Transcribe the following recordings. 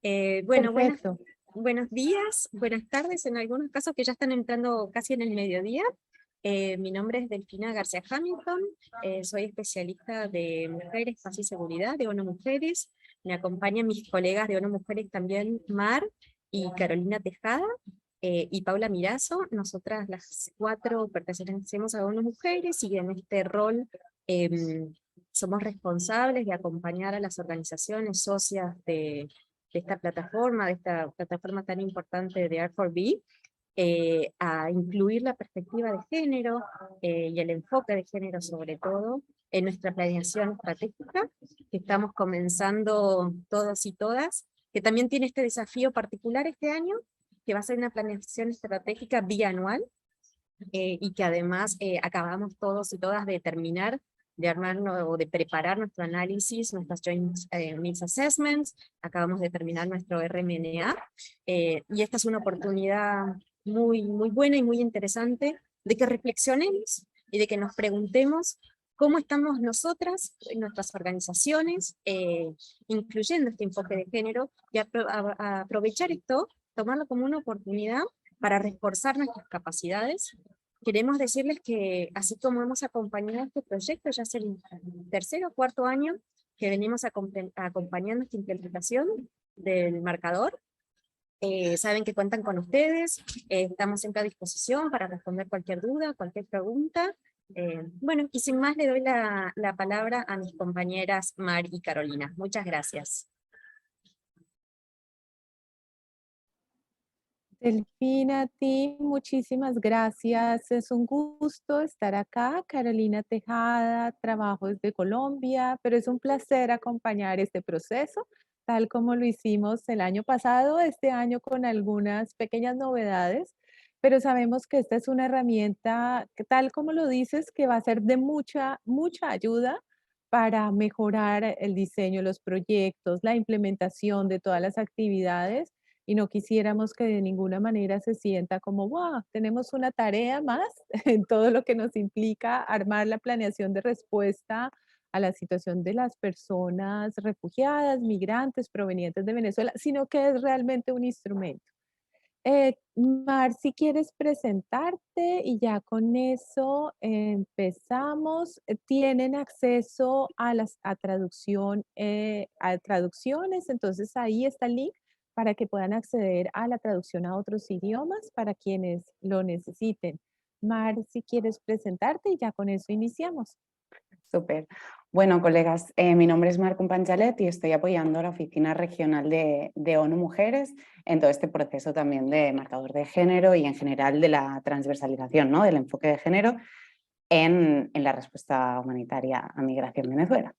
Bueno, Perfecto. buenos días, buenas tardes, en algunos casos que ya están entrando casi en el mediodía. Mi nombre es Delfina García Hamilton, soy especialista de mujeres, paz y seguridad de ONU Mujeres. Me acompañan mis colegas de ONU Mujeres también, Mar y Carolina Tejada, y Paula Mirazo. Nosotras las cuatro pertenecemos a ONU Mujeres y en este rol em, somos responsables de acompañar a las organizaciones socias de esta plataforma tan importante de R4B, a incluir la perspectiva de género y el enfoque de género sobre todo en nuestra planeación estratégica, que estamos comenzando todos y todas, que también tiene este desafío particular este año, que va a ser una planeación estratégica bianual, y que además acabamos todos y todas de terminar de armar o de preparar nuestro análisis, nuestras Joint Needs Assessments, acabamos de terminar nuestro RMNA, y esta es una oportunidad muy buena y muy interesante de que reflexionemos y de que nos preguntemos cómo estamos nosotras, nuestras organizaciones, incluyendo este enfoque de género, y a aprovechar esto, tomarlo como una oportunidad para reforzar nuestras capacidades. Queremos decirles que así como hemos acompañado este proyecto, ya es el tercer o cuarto año que venimos acompañando esta implementación del marcador, saben que cuentan con ustedes, estamos siempre a disposición para responder cualquier duda, cualquier pregunta. Bueno, y sin más le doy la palabra a mis compañeras Mar y Carolina. Muchas gracias. Delfina, a ti, muchísimas gracias. Es un gusto estar acá. Carolina Tejada, trabajo desde Colombia, pero es un placer acompañar este proceso, tal como lo hicimos el año pasado, este año con algunas pequeñas novedades, pero sabemos que esta es una herramienta que, tal como lo dices, que va a ser de mucha ayuda para mejorar el diseño de los proyectos, la implementación de todas las actividades y no quisiéramos que de ninguna manera se sienta como, wow, tenemos una tarea más en todo lo que nos implica armar la planeación de respuesta a la situación de las personas refugiadas, migrantes provenientes de Venezuela, sino que es realmente un instrumento. Mar, si quieres presentarte y ya con eso empezamos. Tienen acceso a traducción, a traducciones, entonces ahí está el link para que puedan acceder a la traducción a otros idiomas para quienes lo necesiten. Mar, si quieres presentarte y ya con eso iniciamos. Súper. Bueno, colegas, mi nombre es Marco Panchalet y estoy apoyando a la Oficina Regional de ONU Mujeres en todo este proceso también de marcador de género y en general de la transversalización, ¿no? Del enfoque de género en la respuesta humanitaria a migración en Venezuela.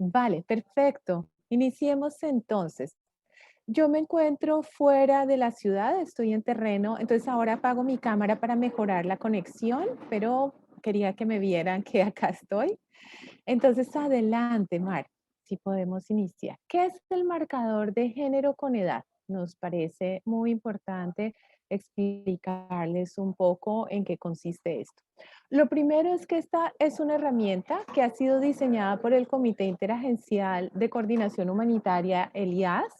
Vale, perfecto. Iniciemos entonces. Yo me encuentro fuera de la ciudad, estoy en terreno, entonces ahora apago mi cámara para mejorar la conexión, pero quería que me vieran que acá estoy. Entonces, adelante, Mar, si podemos iniciar. ¿Qué es el marcador de género con edad? Nos parece muy importante explicarles un poco en qué consiste esto. Lo primero es que esta es una herramienta que ha sido diseñada por el Comité Interagencial de Coordinación Humanitaria, el IAS,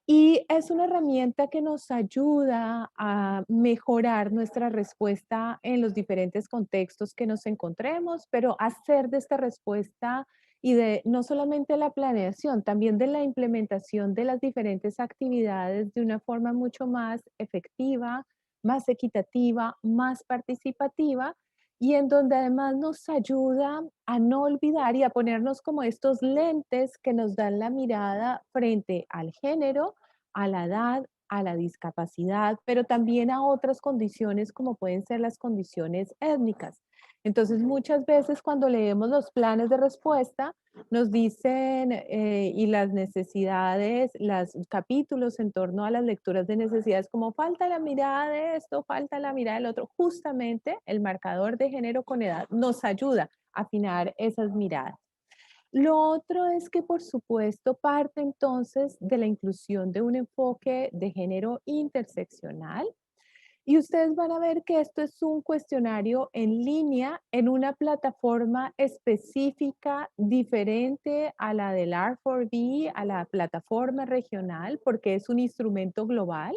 y es una herramienta que nos ayuda a mejorar nuestra respuesta en los diferentes contextos que nos encontremos, pero hacer de esta respuesta y de no solamente la planeación, también de la implementación de las diferentes actividades de una forma mucho más efectiva, más equitativa, más participativa y en donde además nos ayuda a no olvidar y a ponernos como estos lentes que nos dan la mirada frente al género, a la edad, a la discapacidad, pero también a otras condiciones como pueden ser las condiciones étnicas. Entonces, muchas veces cuando leemos los planes de respuesta, nos dicen y las necesidades, los capítulos en torno a las lecturas de necesidades, como falta la mirada de esto, falta la mirada del otro. Justamente el marcador de género con edad nos ayuda a afinar esas miradas. Lo otro es que, por supuesto, parte entonces de la inclusión de un enfoque de género interseccional Y ustedes van a ver que esto es un cuestionario en línea en una plataforma específica diferente a la del R4B, a la plataforma regional, porque es un instrumento global.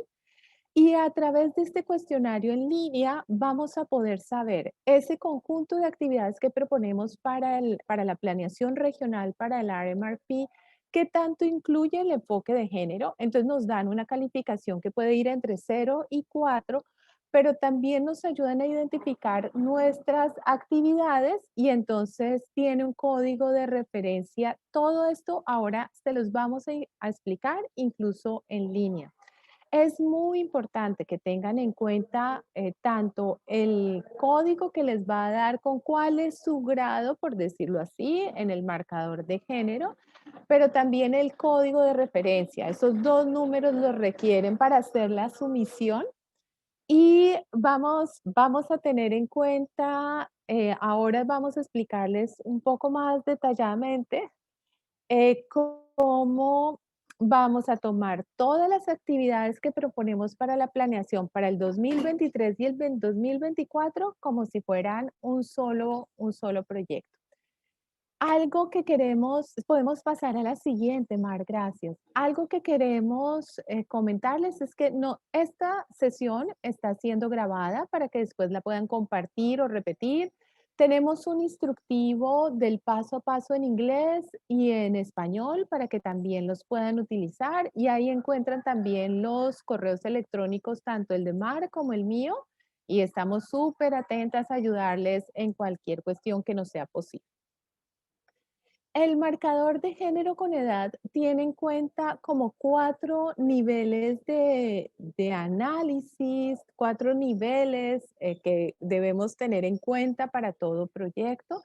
Y a través de este cuestionario en línea vamos a poder saber ese conjunto de actividades que proponemos para la planeación regional, para el RMRP, qué tanto incluye el enfoque de género. Entonces nos dan una calificación que puede ir entre 0 y 4, pero también nos ayudan a identificar nuestras actividades y entonces tiene un código de referencia. Todo esto ahora se los vamos a explicar incluso en línea. Es muy importante que tengan en cuenta tanto el código que les va a dar con cuál es su grado, por decirlo así, en el marcador de género, pero también el código de referencia. Esos dos números los requieren para hacer la sumisión y vamos a tener en cuenta, ahora vamos a explicarles un poco más detalladamente cómo vamos a tomar todas las actividades que proponemos para la planeación para el 2023 y el 2024 como si fueran un solo proyecto. Algo que queremos, podemos pasar a la siguiente, Mar, gracias. Algo que queremos comentarles es que no, esta sesión está siendo grabada para que después la puedan compartir o repetir. Tenemos un instructivo del paso a paso en inglés y en español para que también los puedan utilizar y ahí encuentran también los correos electrónicos, tanto el de Mar como el mío, y estamos súper atentas a ayudarles en cualquier cuestión que nos sea posible. El marcador de género con edad tiene en cuenta como 4 niveles de análisis, 4 niveles que debemos tener en cuenta para todo proyecto.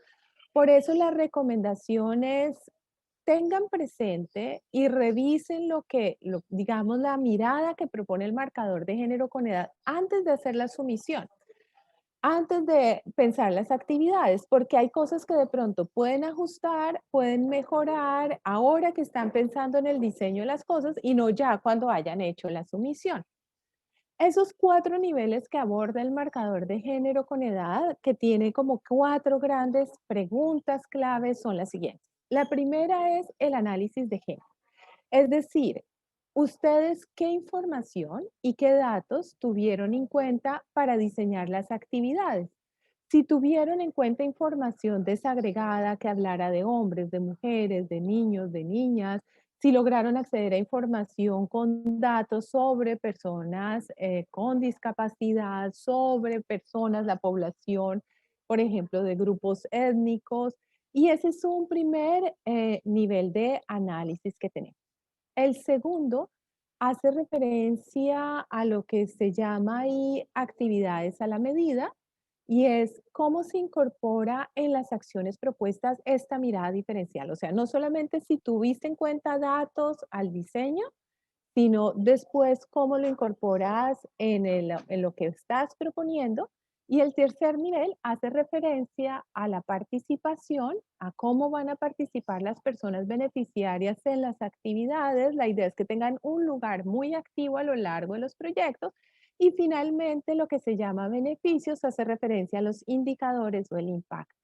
Por eso la recomendación es tengan presente y revisen digamos, la mirada que propone el marcador de género con edad antes de hacer la sumisión, antes de pensar las actividades, porque hay cosas que de pronto pueden ajustar, pueden mejorar ahora que están pensando en el diseño de las cosas y no ya cuando hayan hecho la sumisión. Esos 4 niveles que aborda el marcador de género con edad, que tiene como 4 grandes preguntas claves, son las siguientes. La primera es el análisis de género. Es decir, ustedes qué información y qué datos tuvieron en cuenta para diseñar las actividades. Si tuvieron en cuenta información desagregada que hablara de hombres, de mujeres, de niños, de niñas, si lograron acceder a información con datos sobre personas con discapacidad, sobre personas, la población, por ejemplo, de grupos étnicos. Y ese es un primer nivel de análisis que tenemos. El segundo hace referencia a lo que se llama ahí actividades a la medida y es cómo se incorpora en las acciones propuestas esta mirada diferencial. O sea, no solamente si tuviste en cuenta datos al diseño, sino después cómo lo incorporas en lo que estás proponiendo. Y el tercer nivel hace referencia a la participación, a cómo van a participar las personas beneficiarias en las actividades. La idea es que tengan un lugar muy activo a lo largo de los proyectos. Y finalmente, lo que se llama beneficios hace referencia a los indicadores o el impacto.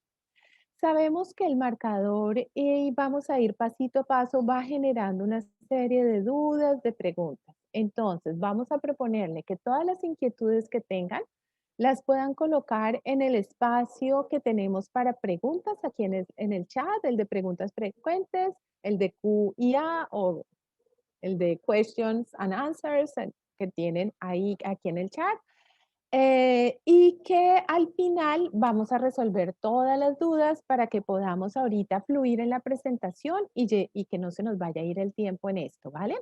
Sabemos que el marcador, y vamos a ir pasito a paso, va generando una serie de dudas, de preguntas. Entonces, vamos a proponerle que todas las inquietudes que tengan las puedan colocar en el espacio que tenemos para preguntas aquí en el chat, el de preguntas frecuentes, el de Q&A o el de questions and answers que tienen ahí aquí en el chat. Y que al final vamos a resolver todas las dudas para que podamos ahorita fluir en la presentación y que no se nos vaya a ir el tiempo en esto, ¿vale?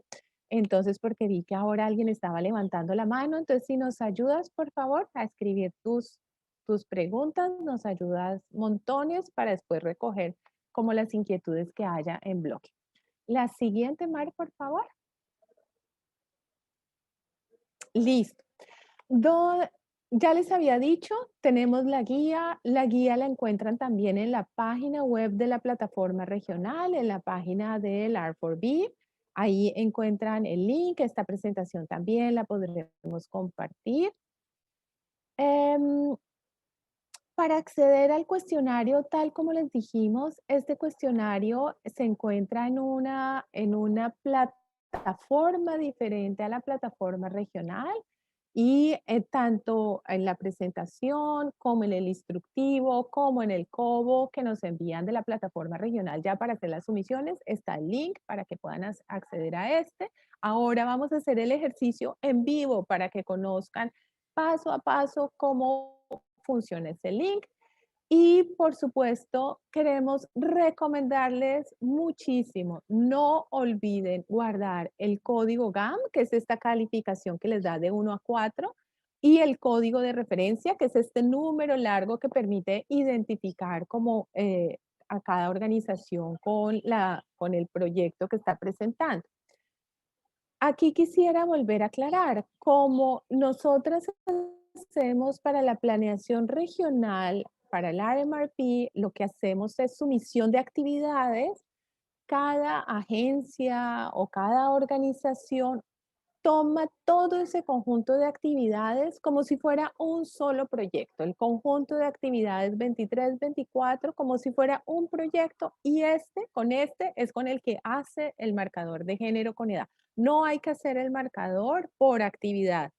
Entonces, porque vi que ahora alguien estaba levantando la mano, entonces si nos ayudas, por favor, a escribir tus preguntas, nos ayudas montones para después recoger como las inquietudes que haya en bloque. La siguiente, Mar, por favor. Listo. Ya les había dicho, tenemos la guía la encuentran también en la página web de la plataforma regional, en la página del R4B, ahí encuentran el link, esta presentación también la podremos compartir. Em, para acceder al cuestionario, tal como les dijimos, este cuestionario se encuentra en una plataforma diferente a la plataforma regional y tanto en la presentación como en el instructivo, como en el COBO que nos envían de la plataforma regional ya para hacer las sumisiones, está el link para que puedan acceder a este. Ahora vamos a hacer el ejercicio en vivo para que conozcan paso a paso cómo funciona ese link. Y por supuesto, queremos recomendarles muchísimo, no olviden guardar el código GAM, que es esta calificación que les da de 1 a 4, y el código de referencia, que es este número largo que permite identificar como a cada organización con el proyecto que está presentando. Aquí quisiera volver a aclarar, como nosotras hacemos para la planeación regional, para el RMRP, lo que hacemos es sumisión de actividades. Cada agencia o cada organización toma todo ese conjunto de actividades como si fuera un solo proyecto, el conjunto de actividades 23-24 como si fuera un proyecto y con este es con el que hace el marcador de género con edad. No hay que hacer el marcador por actividad,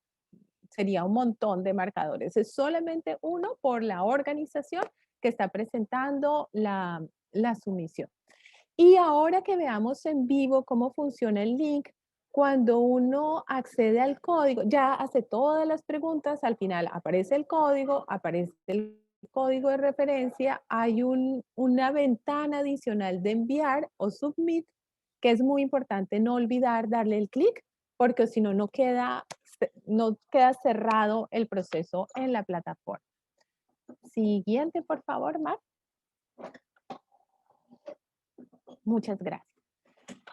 sería un montón de marcadores, es solamente uno por la organización que está presentando la sumisión. Y ahora que veamos en vivo cómo funciona el link, cuando uno accede al código, ya hace todas las preguntas, al final aparece el código de referencia, hay una ventana adicional de enviar o submit, que es muy importante no olvidar darle el clic, porque si no, no queda cerrado el proceso en la plataforma. Siguiente, por favor, Mar. Muchas gracias.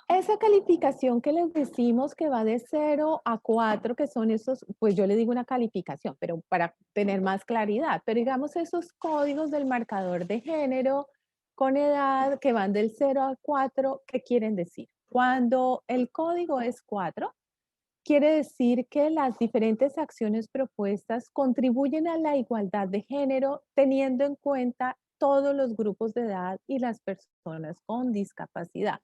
Esa calificación que les decimos que va de 0 a 4, que son esos, pues yo le digo una calificación, pero para tener más claridad, pero digamos esos códigos del marcador de género con edad que van del 0 a 4, ¿qué quieren decir? Cuando el código es 4, quiere decir que las diferentes acciones propuestas contribuyen a la igualdad de género teniendo en cuenta todos los grupos de edad y las personas con discapacidad.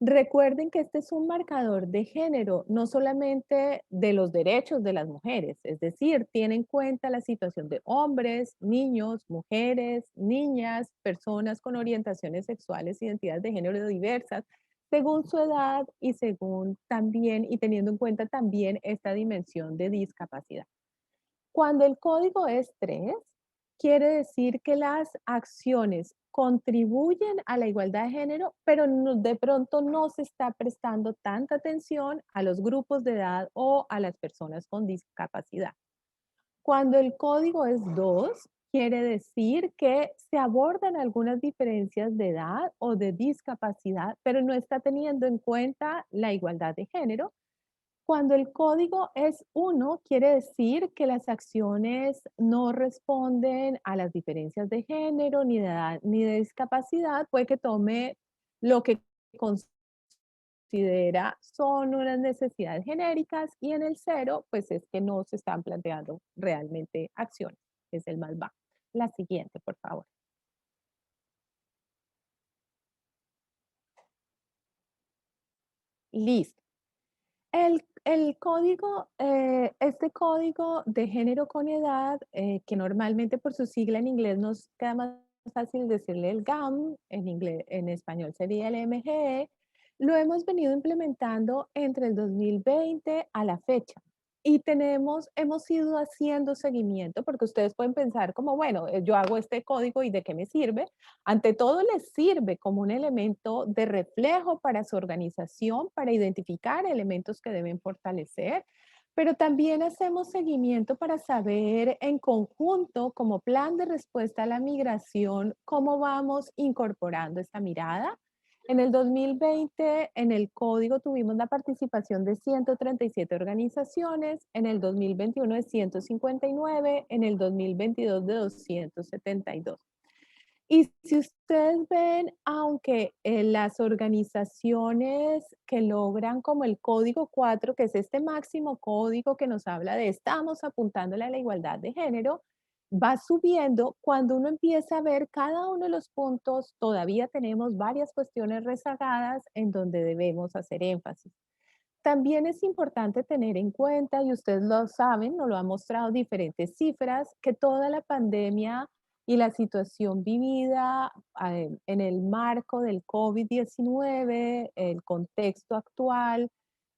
Recuerden que este es un marcador de género, no solamente de los derechos de las mujeres, es decir, tiene en cuenta la situación de hombres, niños, mujeres, niñas, personas con orientaciones sexuales, identidades de género diversas, según su edad y según también, y teniendo en cuenta también esta dimensión de discapacidad. Cuando el código es 3, quiere decir que las acciones contribuyen a la igualdad de género, pero de pronto no se está prestando tanta atención a los grupos de edad o a las personas con discapacidad. Cuando el código es 2, quiere decir que se abordan algunas diferencias de edad o de discapacidad, pero no está teniendo en cuenta la igualdad de género. Cuando el código es 1, quiere decir que las acciones no responden a las diferencias de género, ni de edad, ni de discapacidad. Puede que tome lo que considera son unas necesidades genéricas y en el 0, pues es que no se están planteando realmente acciones. Es el más bajo. La siguiente, por favor. Listo. El código, este código de género con edad, que normalmente por su sigla en inglés nos queda más fácil decirle el GAM, en inglés, en español sería el MGE, lo hemos venido implementando entre el 2020 a la fecha. Y hemos ido haciendo seguimiento, porque ustedes pueden pensar como, bueno, yo hago este código y ¿de qué me sirve? Ante todo, les sirve como un elemento de reflejo para su organización, para identificar elementos que deben fortalecer, pero también hacemos seguimiento para saber en conjunto, como plan de respuesta a la migración, cómo vamos incorporando esta mirada. En el 2020, en el código tuvimos la participación de 137 organizaciones, en el 2021 de 159, en el 2022 de 272. Y si ustedes ven, aunque las organizaciones que logran como el código 4, que es este máximo código que nos habla de estamos apuntándole a la igualdad de género, va subiendo, cuando uno empieza a ver cada uno de los puntos, todavía tenemos varias cuestiones rezagadas en donde debemos hacer énfasis. También es importante tener en cuenta, y ustedes lo saben, nos lo han mostrado diferentes cifras, que toda la pandemia y la situación vivida en el marco del COVID-19, el contexto actual,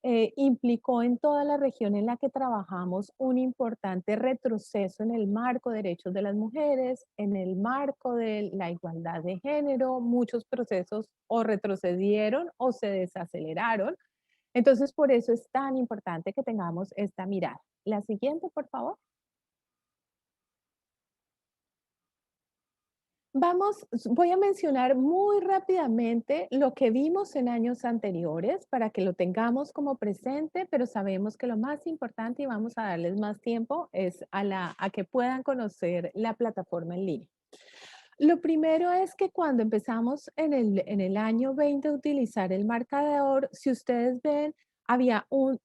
implicó en toda la región en la que trabajamos un importante retroceso en el marco de derechos de las mujeres, en el marco de la igualdad de género. Muchos procesos o retrocedieron o se desaceleraron. Entonces, por eso es tan importante que tengamos esta mirada. La siguiente, por favor. Voy a mencionar muy rápidamente lo que vimos en años anteriores para que lo tengamos como presente, pero sabemos que lo más importante, y vamos a darles más tiempo, es a que puedan conocer la plataforma en línea. Lo primero es que cuando empezamos en el año 20 a utilizar el marcador, si ustedes ven,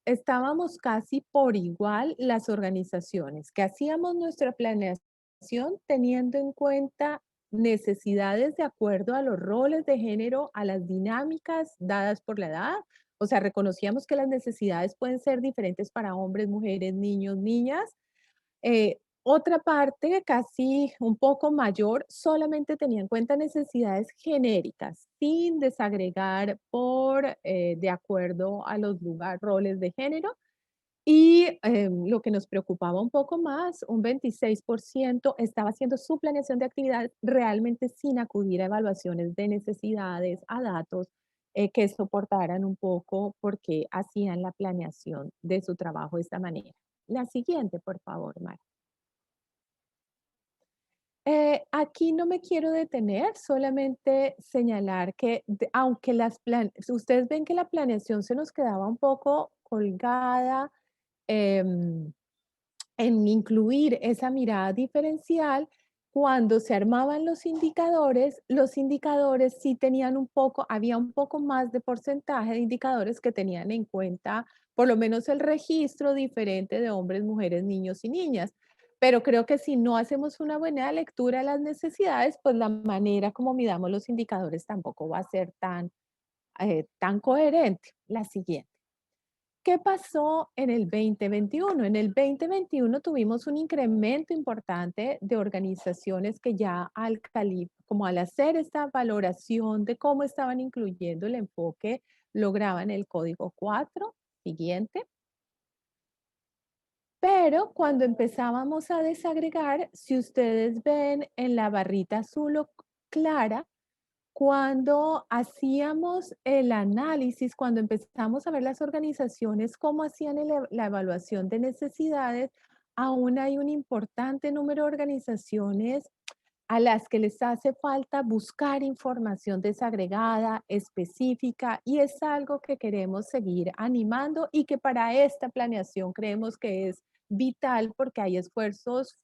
estábamos casi por igual las organizaciones que hacíamos nuestra planeación teniendo en cuenta necesidades de acuerdo a los roles de género, a las dinámicas dadas por la edad. O sea, reconocíamos que las necesidades pueden ser diferentes para hombres, mujeres, niños, niñas. Otra parte, casi un poco mayor, solamente tenía en cuenta necesidades genéricas, sin desagregar de acuerdo a los roles de género. Y lo que nos preocupaba un poco más, un 26% estaba haciendo su planeación de actividades realmente sin acudir a evaluaciones de necesidades, a datos que soportaran un poco porque hacían la planeación de su trabajo de esta manera. La siguiente, por favor, Mar. Aquí no me quiero detener, solamente señalar que aunque ustedes ven que la planeación se nos quedaba un poco colgada, em, en incluir esa mirada diferencial, cuando se armaban los indicadores sí tenían había un poco más de porcentaje de indicadores que tenían en cuenta por lo menos el registro diferente de hombres, mujeres, niños y niñas. Pero creo que si no hacemos una buena lectura de las necesidades, pues la manera como midamos los indicadores tampoco va a ser tan coherente. La siguiente. ¿Qué pasó en el 2021? En el 2021 tuvimos un incremento importante de organizaciones que ya como al hacer esta valoración de cómo estaban incluyendo el enfoque, lograban el código 4 siguiente. Pero cuando empezábamos a desagregar, si ustedes ven en la barrita azul o clara, cuando hacíamos el análisis, cuando empezamos a ver las organizaciones cómo hacían la evaluación de necesidades, aún hay un importante número de organizaciones a las que les hace falta buscar información desagregada, específica, y es algo que queremos seguir animando y que para esta planeación creemos que es vital porque hay esfuerzos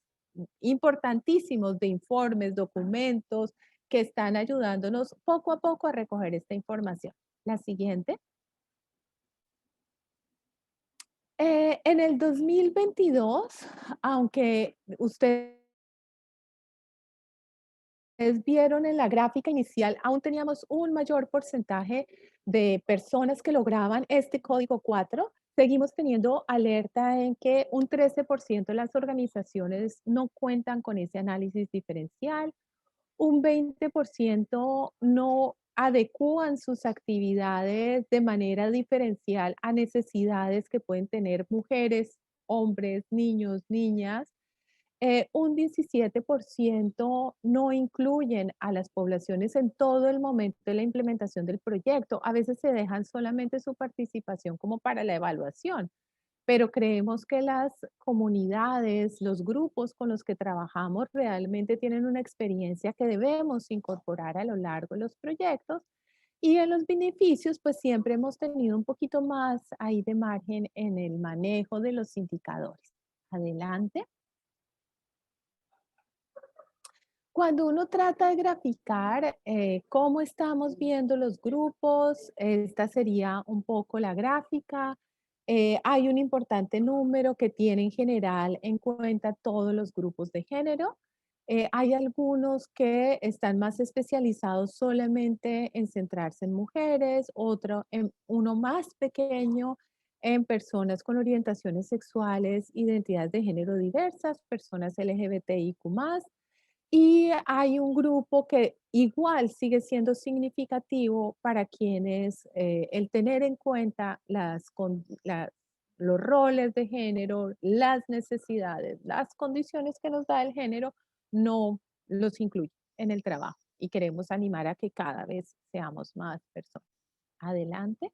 importantísimos de informes, documentos que están ayudándonos poco a poco a recoger esta información. La siguiente. En el 2022, aunque ustedes vieron en la gráfica inicial, aún teníamos un mayor porcentaje de personas que lograban este código 4. Seguimos teniendo alerta en que un 13% de las organizaciones no cuentan con ese análisis diferencial, un 20% no adecúan sus actividades de manera diferencial a necesidades que pueden tener mujeres, hombres, niños, niñas. Un 17% no incluyen a las poblaciones en todo el momento de la implementación del proyecto. A veces se dejan solamente su participación como para la evaluación, pero creemos que las comunidades, los grupos con los que trabajamos realmente tienen una experiencia que debemos incorporar a lo largo de los proyectos. Y en los beneficios, pues siempre hemos tenido un poquito más ahí de margen en el manejo de los indicadores. Adelante. Cuando uno trata de graficar cómo estamos viendo los grupos, esta sería un poco la gráfica. Hay un importante número que tiene en general en cuenta todos los grupos de género. Hay algunos que están más especializados solamente en centrarse en mujeres, uno más pequeño en personas con orientaciones sexuales, identidades de género diversas, personas LGBTIQ+. Y hay un grupo que igual sigue siendo significativo para quienes el tener en cuenta los roles de género, las necesidades, las condiciones que nos da el género, no los incluye en el trabajo. Y queremos animar a que cada vez seamos más personas. Adelante.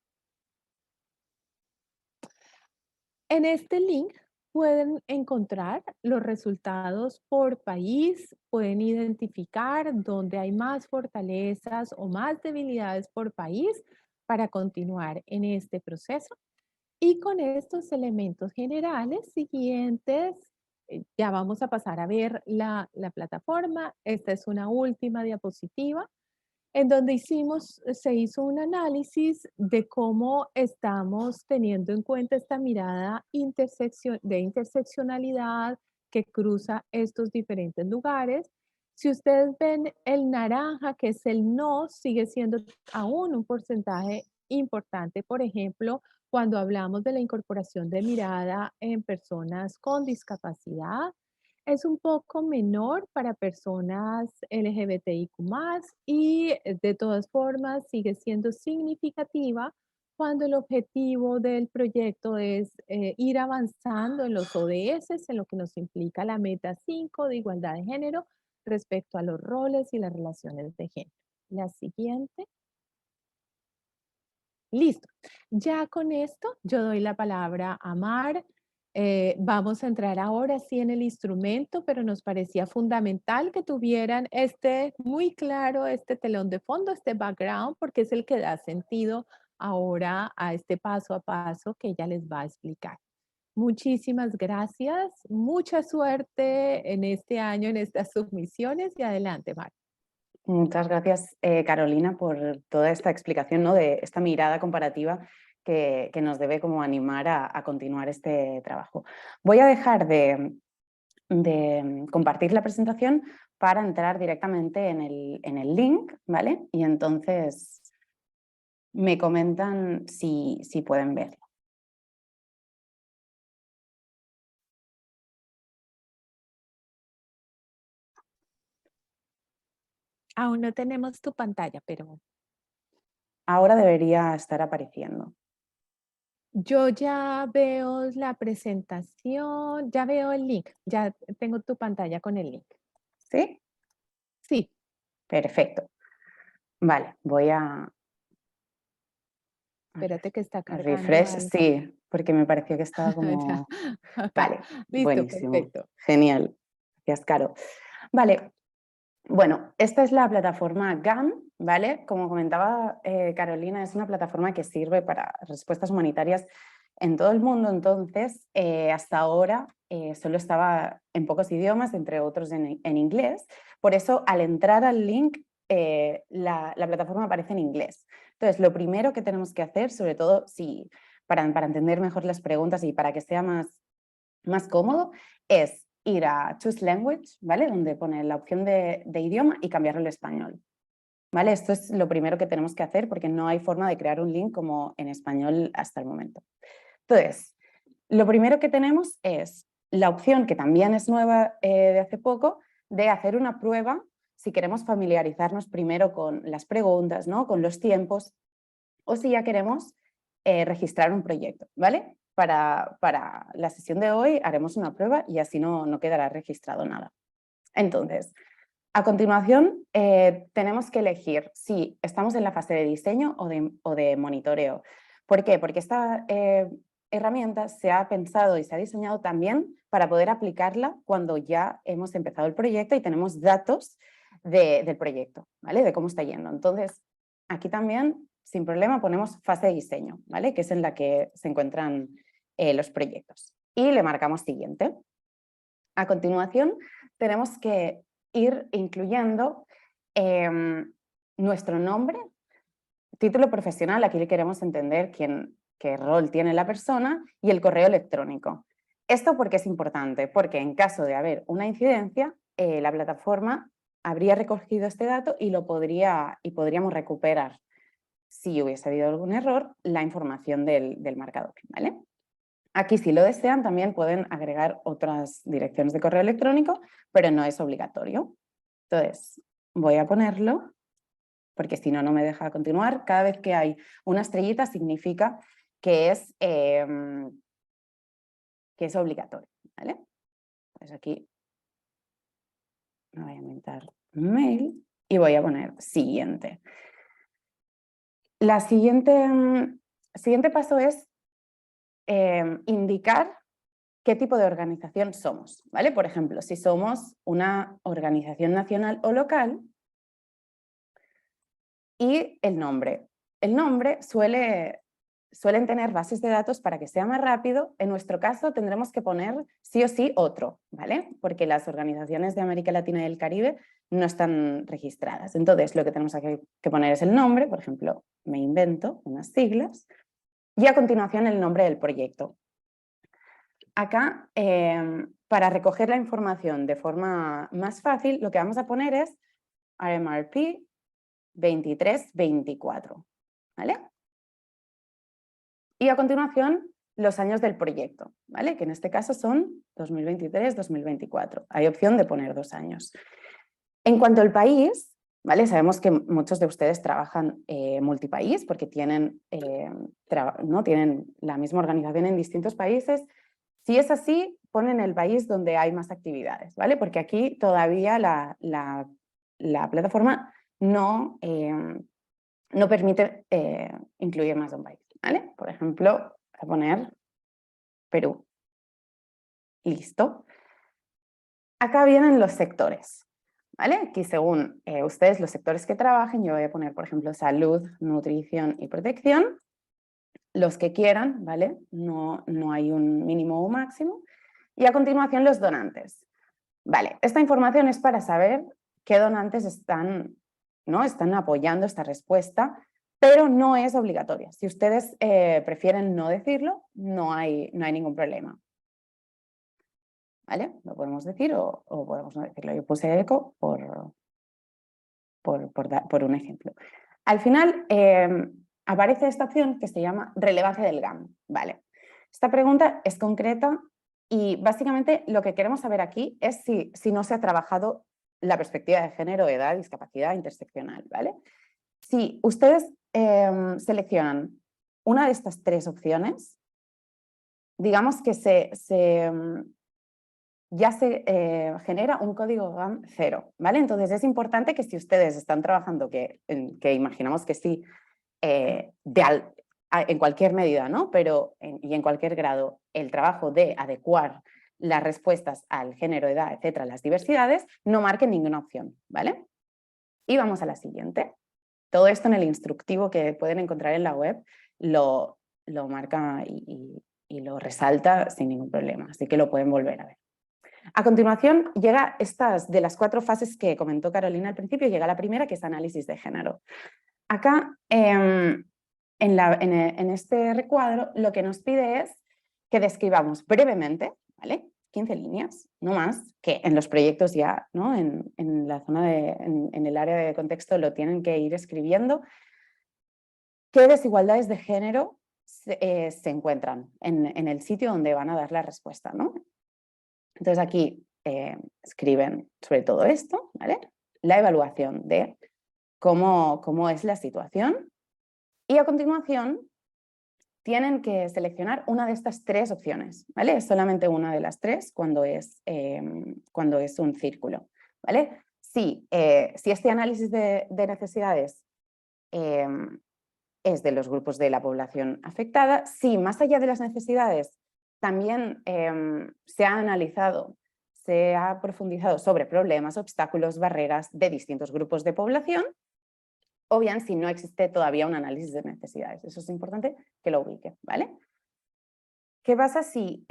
En este link pueden encontrar los resultados por país, pueden identificar dónde hay más fortalezas o más debilidades por país para continuar en este proceso. Y con estos elementos generales siguientes, ya vamos a pasar a ver la plataforma. Esta es una última diapositiva en donde se hizo un análisis de cómo estamos teniendo en cuenta esta mirada de interseccionalidad que cruza estos diferentes lugares. Si ustedes ven el naranja, que es el no, sigue siendo aún un porcentaje importante, por ejemplo, cuando hablamos de la incorporación de mirada en personas con discapacidad. Es un poco menor para personas LGBTIQ+, y de todas formas sigue siendo significativa cuando el objetivo del proyecto es ir avanzando en los ODS, en lo que nos implica la meta 5 de igualdad de género respecto a los roles y las relaciones de género. La siguiente. Listo. Ya con esto yo doy la palabra a Mar. Vamos a entrar ahora sí en el instrumento, pero nos parecía fundamental que tuvieran muy claro este telón de fondo, este background, porque es el que da sentido ahora a este paso a paso que ella les va a explicar. Muchísimas gracias, mucha suerte en este año, en estas submisiones y adelante, Mar. Muchas gracias, Carolina, por toda esta explicación, ¿no? De esta mirada comparativa que nos debe como animar a continuar este trabajo. Voy a dejar de compartir la presentación para entrar directamente en el link, ¿vale? Y entonces me comentan si pueden verlo. Aún no tenemos tu pantalla, pero Ahora debería estar apareciendo. yo ya veo la presentación, ya veo el link, ya tengo tu pantalla con el link. ¿Sí? Sí. Perfecto. Vale, voy a... Espérate que está cargando refresh, algo. sí, porque me pareció que estaba Ya, como... acá. Vale, Listo, buenísimo. perfecto. Genial. Gracias, Caro. Vale, bueno, esta es la plataforma GAN, ¿vale? Como comentaba Carolina, es una plataforma que sirve para respuestas humanitarias en todo el mundo. Entonces, hasta ahora solo estaba en pocos idiomas, entre otros en inglés. Por eso, al entrar al link, la plataforma aparece en inglés. Entonces, lo primero que tenemos que hacer, sobre todo para entender mejor las preguntas y para que sea más cómodo, es ir a Choose Language, ¿vale? Donde pone la opción de idioma y cambiarlo al español. ¿Vale? Esto es lo primero que tenemos que hacer porque no hay forma de crear un link como en español hasta el momento. Entonces, lo primero que tenemos es la opción, que también es nueva de hace poco, de hacer una prueba si queremos familiarizarnos primero con las preguntas, ¿no? Con los tiempos, o si ya queremos registrar un proyecto, ¿vale? Para la sesión de hoy haremos una prueba y así no quedará registrado nada. Entonces, a continuación tenemos que elegir si estamos en la fase de diseño o de monitoreo. ¿Por qué? Porque esta herramienta se ha pensado y se ha diseñado también para poder aplicarla cuando ya hemos empezado el proyecto y tenemos datos del proyecto, ¿vale? De cómo está yendo. Entonces, aquí también, sin problema, ponemos fase de diseño, ¿vale? Que es en la que se encuentran los proyectos. Y le marcamos siguiente. A continuación, tenemos que ir incluyendo nuestro nombre, título profesional, aquí le queremos entender qué rol tiene la persona, y el correo electrónico. ¿Esto por qué es importante? Porque en caso de haber una incidencia, la plataforma habría recogido este dato y podríamos recuperar, si hubiese habido algún error, la información del marcador, ¿vale? Aquí, si lo desean, también pueden agregar otras direcciones de correo electrónico, pero no es obligatorio. Entonces, voy a ponerlo, porque si no, no me deja continuar. Cada vez que hay una estrellita significa que es obligatorio, ¿vale? Pues aquí me voy a inventar un mail y voy a poner siguiente. Siguiente paso es indicar qué tipo de organización somos, ¿vale? Por ejemplo, si somos una organización nacional o local, y el nombre. El nombre suelen tener bases de datos para que sea más rápido. En nuestro caso tendremos que poner sí o sí otro, ¿vale? Porque las organizaciones de América Latina y el Caribe no están registradas. Entonces lo que tenemos que poner es el nombre, por ejemplo, me invento unas siglas, y a continuación el nombre del proyecto. Acá, para recoger la información de forma más fácil, lo que vamos a poner es RMRP 23-24, ¿vale? Y a continuación, los años del proyecto, ¿vale? Que en este caso son 2023-2024. Hay opción de poner 2 años. En cuanto al país, ¿vale? Sabemos que muchos de ustedes trabajan multipaís porque tienen la misma organización en distintos países. Si es así, ponen el país donde hay más actividades, ¿vale? Porque aquí todavía la plataforma no permite incluir más de un país, ¿vale? Por ejemplo, voy a poner Perú. Listo. Acá vienen los sectores, ¿vale? Aquí según ustedes los sectores que trabajen, yo voy a poner, por ejemplo, salud, nutrición y protección, los que quieran, ¿vale? No hay un mínimo o máximo. Y a continuación los donantes. Vale, esta información es para saber qué donantes están apoyando esta respuesta, pero no es obligatoria. Si ustedes prefieren no decirlo, no hay ningún problema. ¿Vale? Lo podemos decir o podemos no decirlo. Yo puse eco por un ejemplo. Al final aparece esta opción que se llama relevancia del GAM. Vale. Esta pregunta es concreta y básicamente lo que queremos saber aquí es si no se ha trabajado la perspectiva de género, edad, discapacidad interseccional, ¿vale? Si ustedes seleccionan una de estas 3 opciones, digamos que ya se genera un código GAM 0, ¿vale? Entonces es importante que si ustedes están trabajando, que imaginamos que sí, en cualquier medida, ¿no? Y en cualquier grado, el trabajo de adecuar las respuestas al género, edad, etcétera, las diversidades, no marquen ninguna opción, ¿vale? Y vamos a la siguiente. Todo esto en el instructivo que pueden encontrar en la web lo marca y lo resalta sin ningún problema, así que lo pueden volver a ver. A continuación, llega de las 4 fases que comentó Carolina al principio, llega la primera, que es análisis de género. Acá, en este recuadro, lo que nos pide es que describamos brevemente, ¿vale? 15 líneas, no más, que en los proyectos ya, ¿no? En la zona en el área de contexto lo tienen que ir escribiendo, qué desigualdades de género se encuentran en el sitio donde van a dar la respuesta, ¿no? Entonces aquí escriben sobre todo esto, ¿vale? La evaluación de cómo es la situación y a continuación tienen que seleccionar una de estas 3 opciones, ¿vale? Es solamente una de las 3 cuando es un círculo, ¿vale? Si este análisis de necesidades es de los grupos de la población afectada, si más allá de las necesidades también se ha analizado, se ha profundizado sobre problemas, obstáculos, barreras de distintos grupos de población, o bien si no existe todavía un análisis de necesidades. Eso es importante que lo ubique, ¿vale? ¿Qué pasa si,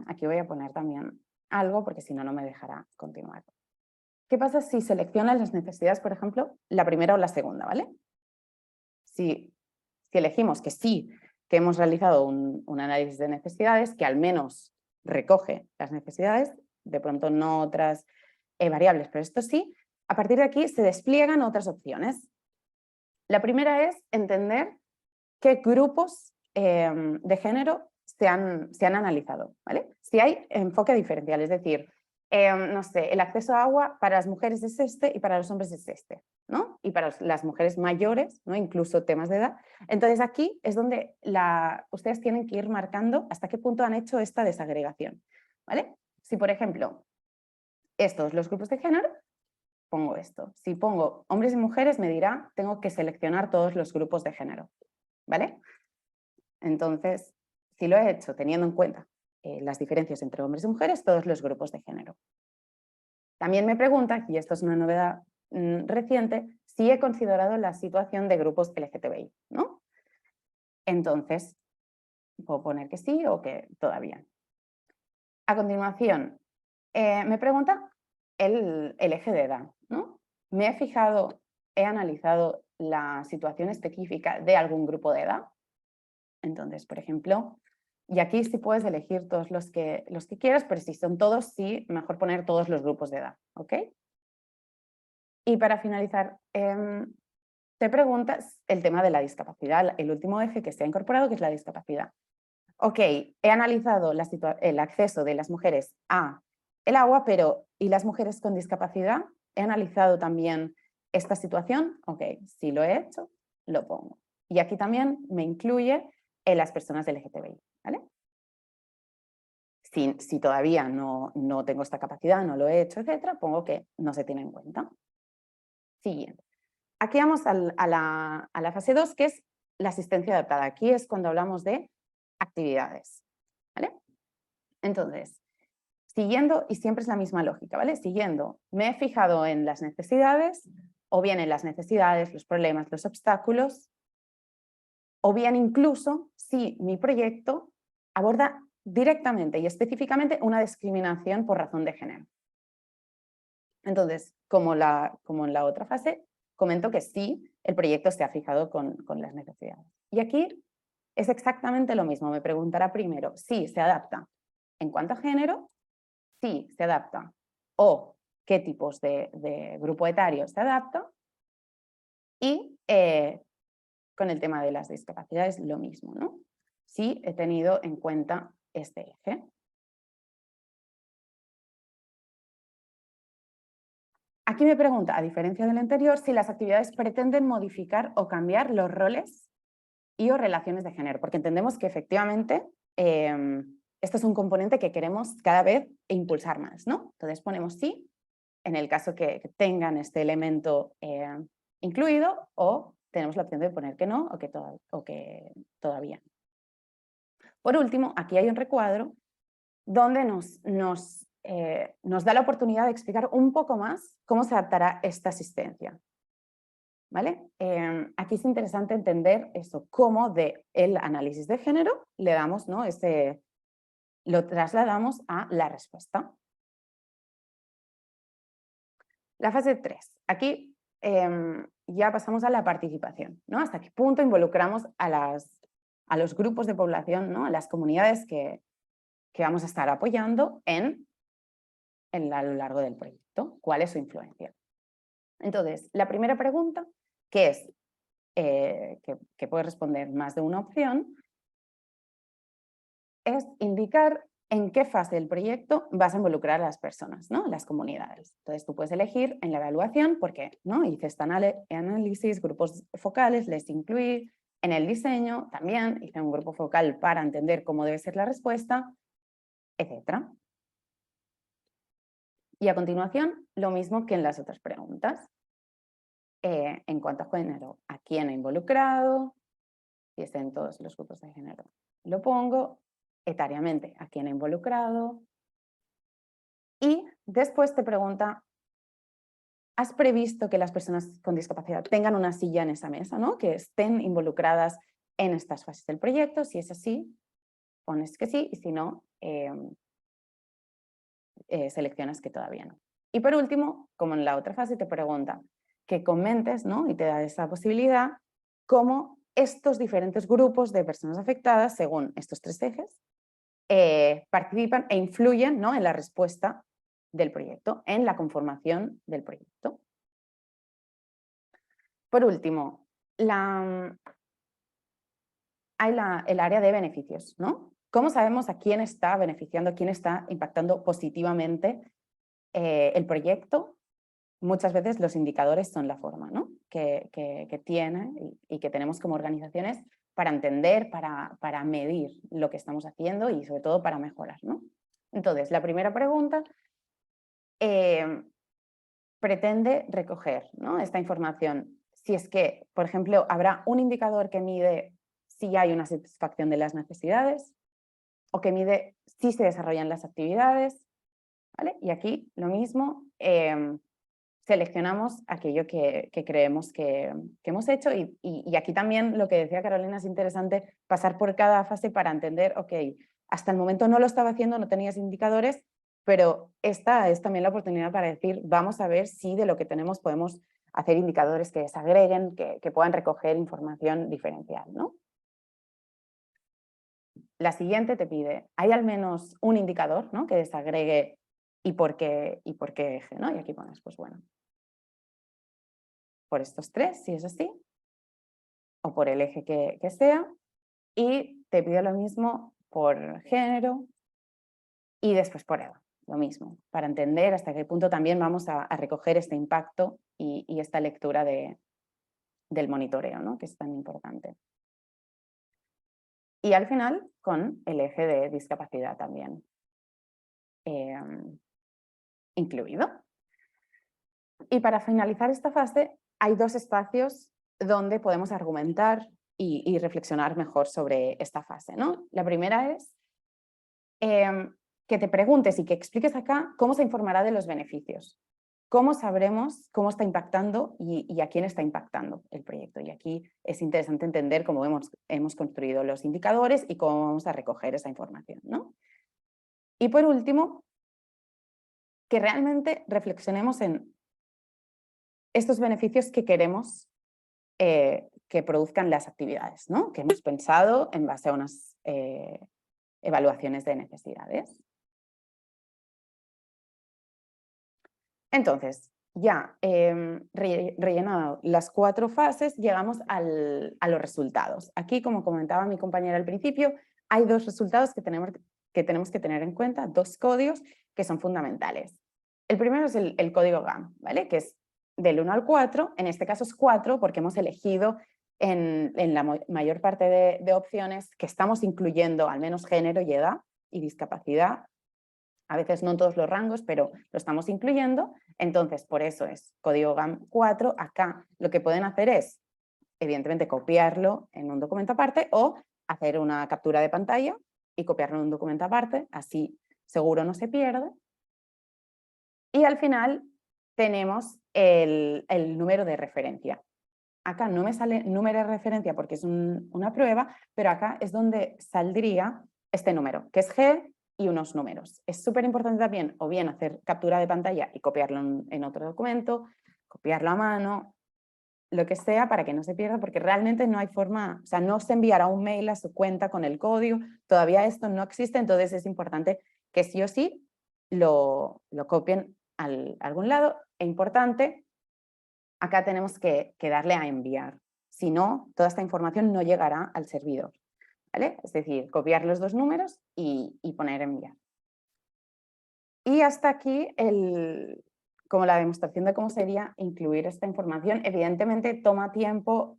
aquí voy a poner también algo porque si no, no me dejará continuar. ¿Qué pasa si seleccionas las necesidades, por ejemplo, la primera o la segunda, ¿vale? Si elegimos que sí, que hemos realizado un análisis de necesidades que al menos recoge las necesidades, de pronto no otras variables, pero esto sí, a partir de aquí se despliegan otras opciones. La primera es entender qué grupos de género se han analizado, ¿vale? Si hay enfoque diferencial, es decir, no sé, el acceso a agua para las mujeres es este y para los hombres es este, ¿no? Y para las mujeres mayores, ¿no? Incluso temas de edad. Entonces aquí es donde ustedes tienen que ir marcando hasta qué punto han hecho esta desagregación, ¿vale? Si, por ejemplo, estos, los grupos de género, pongo esto. Si pongo hombres y mujeres, me dirá, tengo que seleccionar todos los grupos de género, ¿vale? Entonces, si lo he hecho teniendo en cuenta las diferencias entre hombres y mujeres, todos los grupos de género. También me pregunta, y esto es una novedad reciente, si he considerado la situación de grupos LGTBI, ¿no? Entonces, puedo poner que sí o que todavía. A continuación, me pregunta el eje de edad, ¿no? Me he fijado, he analizado la situación específica de algún grupo de edad. Entonces, por ejemplo, y aquí sí puedes elegir todos los que quieras, pero si son todos, sí, mejor poner todos los grupos de edad, ¿ok? Y para finalizar, te preguntas el tema de la discapacidad, el último eje que se ha incorporado, que es la discapacidad. Ok, he analizado el acceso de las mujeres a el agua, pero ¿y las mujeres con discapacidad? He analizado también esta situación. Ok, si lo he hecho, lo pongo. Y aquí también me incluye las personas LGTBI, ¿vale? Si todavía no tengo esta capacidad, no lo he hecho, etcétera, pongo que no se tiene en cuenta. Siguiente. Aquí vamos a la fase 2, que es la asistencia adaptada. Aquí es cuando hablamos de actividades, ¿vale? Entonces, siguiendo, y siempre es la misma lógica, ¿vale? Siguiendo, me he fijado en las necesidades, o bien en las necesidades, los problemas, los obstáculos, o bien incluso si mi proyecto aborda directamente y específicamente una discriminación por razón de género. Entonces, como en la otra fase, comento que sí, el proyecto se ha fijado con las necesidades. Y aquí es exactamente lo mismo. Me preguntará primero si se adapta en cuanto a género, si se adapta o qué tipos de grupo etario se adapta. Y con el tema de las discapacidades lo mismo, ¿no? Si he tenido en cuenta este eje. Aquí me pregunta, a diferencia del anterior, si las actividades pretenden modificar o cambiar los roles y o relaciones de género, porque entendemos que efectivamente esto es un componente que queremos cada vez impulsar más, ¿no? Entonces ponemos sí, en el caso que tengan este elemento incluido, o tenemos la opción de poner que no o que todavía no. Por último, aquí hay un recuadro donde nos da la oportunidad de explicar un poco más cómo se adaptará esta asistencia, ¿vale? Aquí es interesante entender eso, cómo del análisis de género le damos, ¿no? Lo trasladamos a la respuesta. La fase 3. Aquí ya pasamos a la participación, ¿no? Hasta qué punto involucramos a los grupos de población, ¿no? A las comunidades que vamos a estar apoyando a lo largo del proyecto. ¿Cuál es su influencia? Entonces, la primera pregunta, que es que puede responder más de una opción, es indicar en qué fase del proyecto vas a involucrar a las personas, ¿no? Las comunidades. Entonces tú puedes elegir en la evaluación, porque ¿no? Hice este análisis, grupos focales, les incluí. En el diseño también hice un grupo focal para entender cómo debe ser la respuesta, etc. Y a continuación, lo mismo que en las otras preguntas. En cuanto a género, ¿a quién he involucrado? Si es en todos los grupos de género, lo pongo. Etariamente, ¿a quién he involucrado? Y después te pregunta, ¿has previsto que las personas con discapacidad tengan una silla en esa mesa, ¿no? Que estén involucradas en estas fases del proyecto? Si es así, pones que sí, y si no, seleccionas que todavía no. Y por último, como en la otra fase, te pregunta que comentes, ¿no? Y te da esa posibilidad, cómo estos diferentes grupos de personas afectadas, según estos 3 ejes, participan e influyen, ¿no? En la respuesta del proyecto, en la conformación del proyecto. Por último, hay el área de beneficios, ¿no? ¿Cómo sabemos a quién está beneficiando, a quién está impactando positivamente el proyecto? Muchas veces los indicadores son la forma, ¿no? que tiene y que tenemos como organizaciones para entender, para medir lo que estamos haciendo y sobre todo para mejorar, ¿no? Entonces, la primera pregunta pretende recoger, ¿no? Esta información. Si es que, por ejemplo, habrá un indicador que mide si hay una satisfacción de las necesidades o que mide si se desarrollan las actividades, ¿vale? Y aquí lo mismo, seleccionamos aquello que creemos que hemos hecho y aquí también lo que decía Carolina es interesante pasar por cada fase para entender, ok, hasta el momento no lo estaba haciendo, no tenías indicadores, pero esta es también la oportunidad para decir, vamos a ver si de lo que tenemos podemos hacer indicadores que desagreguen, que puedan recoger información diferencial, ¿no? La siguiente te pide, ¿hay al menos un indicador, ¿no? que desagregue y por qué eje, ¿no? Y aquí pones, pues bueno, por estos 3, si es así, o por el eje que sea, y te pide lo mismo por género y después por edad, lo mismo, para entender hasta qué punto también vamos a recoger este impacto y esta lectura del monitoreo, ¿no? que es tan importante. Y al final, con el eje de discapacidad también incluido. Y para finalizar esta fase, hay 2 espacios donde podemos argumentar y reflexionar mejor sobre esta fase, ¿no? La primera es que te preguntes y que expliques acá cómo se informará de los beneficios. ¿Cómo sabremos cómo está impactando y a quién está impactando el proyecto? Y aquí es interesante entender cómo hemos construido los indicadores y cómo vamos a recoger esa información, ¿no? Y por último, que realmente reflexionemos en estos beneficios que queremos que produzcan las actividades, ¿no? que hemos pensado en base a unas evaluaciones de necesidades. Entonces, ya rellenado las 4 fases, llegamos a los resultados. Aquí, como comentaba mi compañera al principio, hay 2 resultados que tenemos que tener en cuenta, 2 códigos que son fundamentales. El primero es el código GAM, ¿vale? que es del 1 al 4, en este caso es 4 porque hemos elegido en la mayor parte de opciones que estamos incluyendo al menos género y edad y discapacidad. A veces no en todos los rangos, pero lo estamos incluyendo. Entonces, por eso es código GAM 4. Acá lo que pueden hacer es, evidentemente, copiarlo en un documento aparte o hacer una captura de pantalla y copiarlo en un documento aparte. Así seguro no se pierde. Y al final tenemos el número de referencia. Acá no me sale número de referencia porque es una prueba, pero acá es donde saldría este número, que es G y unos números. Es súper importante también o bien hacer captura de pantalla y copiarlo en otro documento, copiarlo a mano, lo que sea para que no se pierda, porque realmente no hay forma, o sea, no se enviará un mail a su cuenta con el código, todavía esto no existe, entonces es importante que sí o sí lo copien a algún lado. Es importante, acá tenemos que darle a enviar, si no, toda esta información no llegará al servidor, ¿vale? Es decir, copiar los 2 números y poner enviar. Y hasta aquí como la demostración de cómo sería incluir esta información. Evidentemente toma tiempo,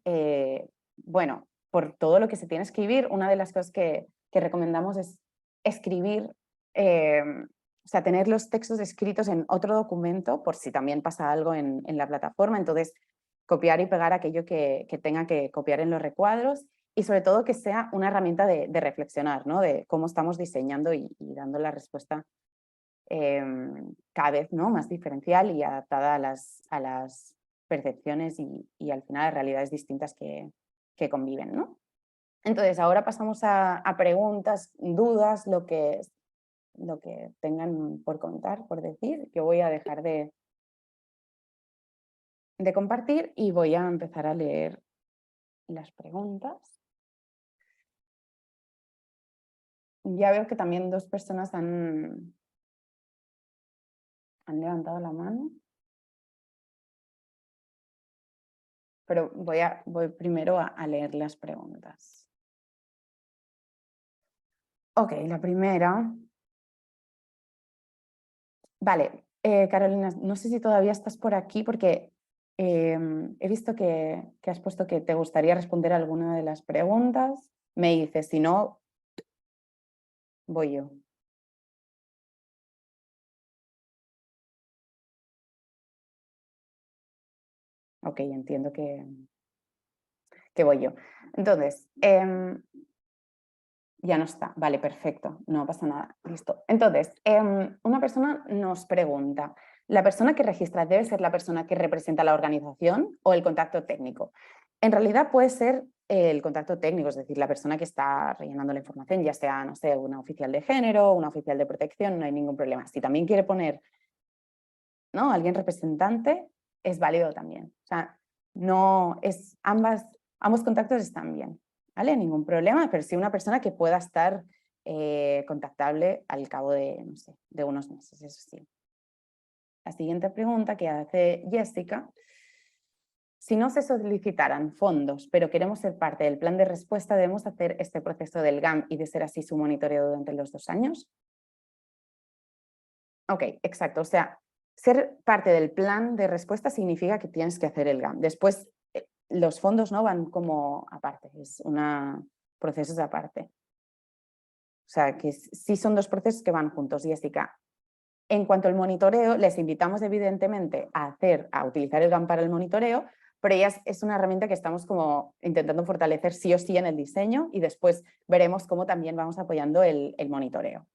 bueno, por todo lo que se tiene que escribir. Una de las cosas que recomendamos es escribir, o sea, tener los textos escritos en otro documento por si también pasa algo en la plataforma. Entonces, copiar y pegar aquello que tenga que copiar en los recuadros y sobre todo que sea una herramienta de reflexionar, ¿no? De cómo estamos diseñando y dando la respuesta cada vez, ¿no? más diferencial y adaptada a las percepciones y al final a realidades distintas que conviven, ¿no? Entonces ahora pasamos a preguntas, dudas, lo que lo que tengan por contar, por decir. Yo voy a dejar de compartir y voy a empezar a leer las preguntas. Ya veo que también 2 personas han levantado la mano. Pero voy primero a leer las preguntas. Ok, la primera. Vale, Carolina, no sé si todavía estás por aquí porque he visto que has puesto que te gustaría responder a alguna de las preguntas. Me dices, si no, voy yo. Ok, entiendo que voy yo. Entonces, ya no está. Vale, perfecto. No pasa nada. Listo. Entonces, una persona nos pregunta, ¿la persona que registra debe ser la persona que representa la organización o el contacto técnico? En realidad puede ser el contacto técnico, es decir, la persona que está rellenando la información, ya sea, no sé, una oficial de género, una oficial de protección, no hay ningún problema. Si también quiere poner, ¿no?, alguien representante, es válido también. O sea, no es ambos contactos están bien, ¿vale? Ningún problema, pero sí una persona que pueda estar contactable al cabo de, no sé, de unos meses, eso sí. La siguiente pregunta que hace Jessica: si no se solicitaran fondos, pero queremos ser parte del plan de respuesta, ¿debemos hacer este proceso del GAM y de ser así su monitoreo durante los 2 años? Ok, exacto. O sea, ser parte del plan de respuesta significa que tienes que hacer el GAM. Después, los fondos no van como aparte, es procesos aparte. O sea, que sí son 2 procesos que van juntos, Jessica. En cuanto al monitoreo, les invitamos evidentemente a utilizar el GAM para el monitoreo, pero ya es una herramienta que estamos como intentando fortalecer sí o sí en el diseño y después veremos cómo también vamos apoyando el monitoreo.